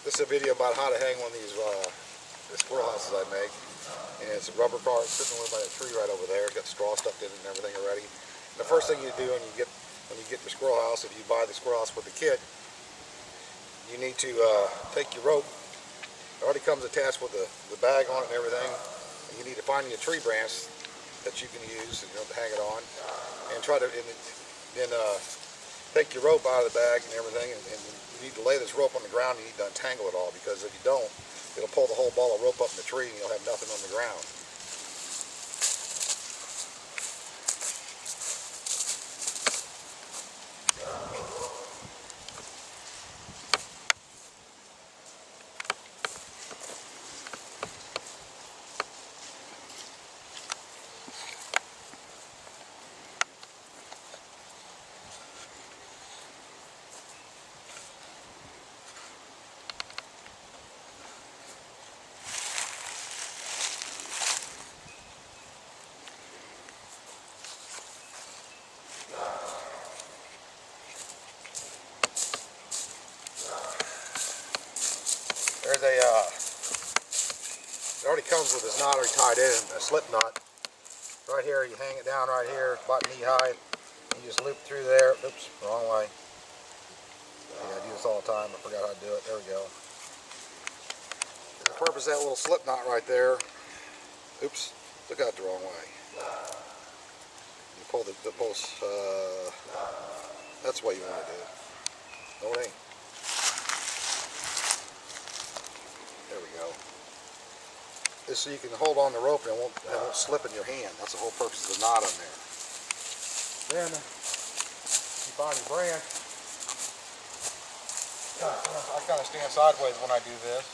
This is a video about how to hang one of these the squirrel houses I make. And it's a rubber car sitting over by that tree right over there. It's got straw stuck in it and everything already. And the first thing you do when you get your squirrel house, if you buy the squirrel house with the kit, you need to take your rope. It already comes attached with the bag on it and everything. And you need to find you a tree branch that you can use, to hang it on, and try to then take your rope out of the bag and everything, and you need to lay this rope on the ground. You need to untangle it all, because if you don't, it'll pull the whole ball of rope up in the tree and you'll have nothing on the ground. There's it already comes with this knot already tied in, a slip knot. Right here, you hang it down right here, about knee high. You just loop through there. Oops, wrong way. Yeah, I do this all the time. I forgot how to do it. There we go. And the purpose of that little slip knot right there. Oops, took out the wrong way. You pull the post. That's what you want to do. No, it ain't. There we go. This so you can hold on the rope and it won't slip in your hand. That's the whole purpose of the knot on there. Then you find your branch. I kind of stand sideways when I do this.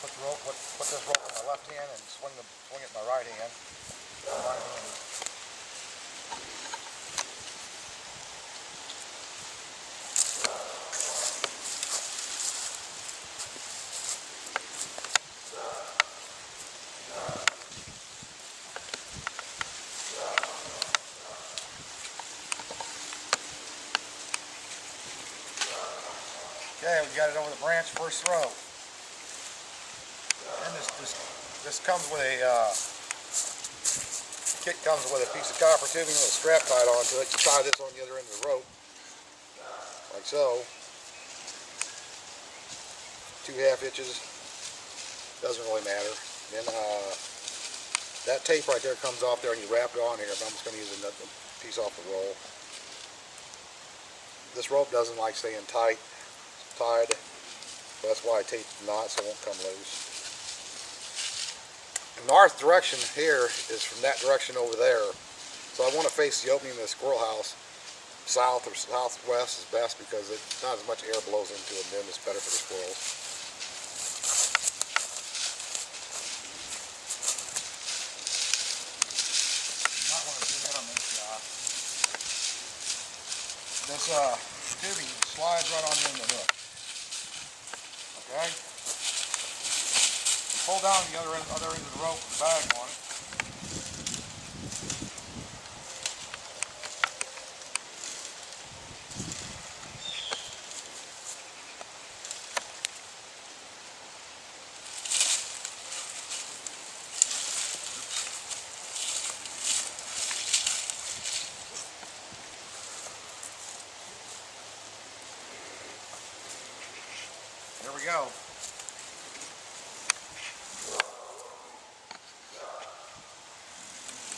Put this rope in my left hand and swing it in my right hand. Okay, we got it over the branch, first throw. And this comes with a kit comes with a piece of copper tubing with a strap tied onto it. You tie this on the other end of the rope, like so. 2½ inches, doesn't really matter. Then that tape right there comes off there, and you wrap it on here. But I'm just going to use another piece off the roll. This rope doesn't like staying tied, so that's why I tape the knot so it won't come loose. The north direction here is from that direction over there, so I want to face the opening of the squirrel house south or southwest is best, because it's not as much air blows into it, and then it's better for the squirrels. You might want to zoom in on this guy. This tubing slides right on the end of the hook. Okay? Pull down the other end of the rope with the bag on it. There we go.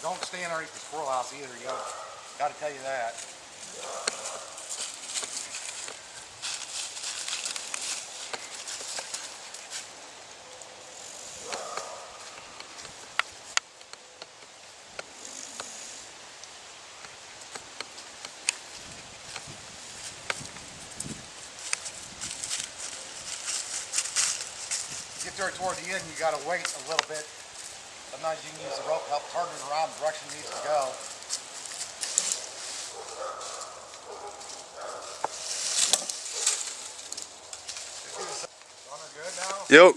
Don't stand underneath the squirrel house either. You got to tell you that. Get there toward the end, you got to wait a little bit. Sometimes you can use the rope to help turn it around the direction it needs to go. Good now? Yep.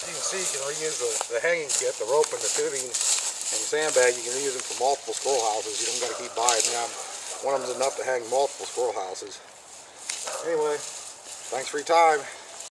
You you can see, you can reuse the hanging kit, the rope and the tubing and the sandbag. You can reuse them for multiple squirrel houses. You don't got to keep buying them. One of them is enough to hang multiple squirrel houses. Anyway, thanks for your time.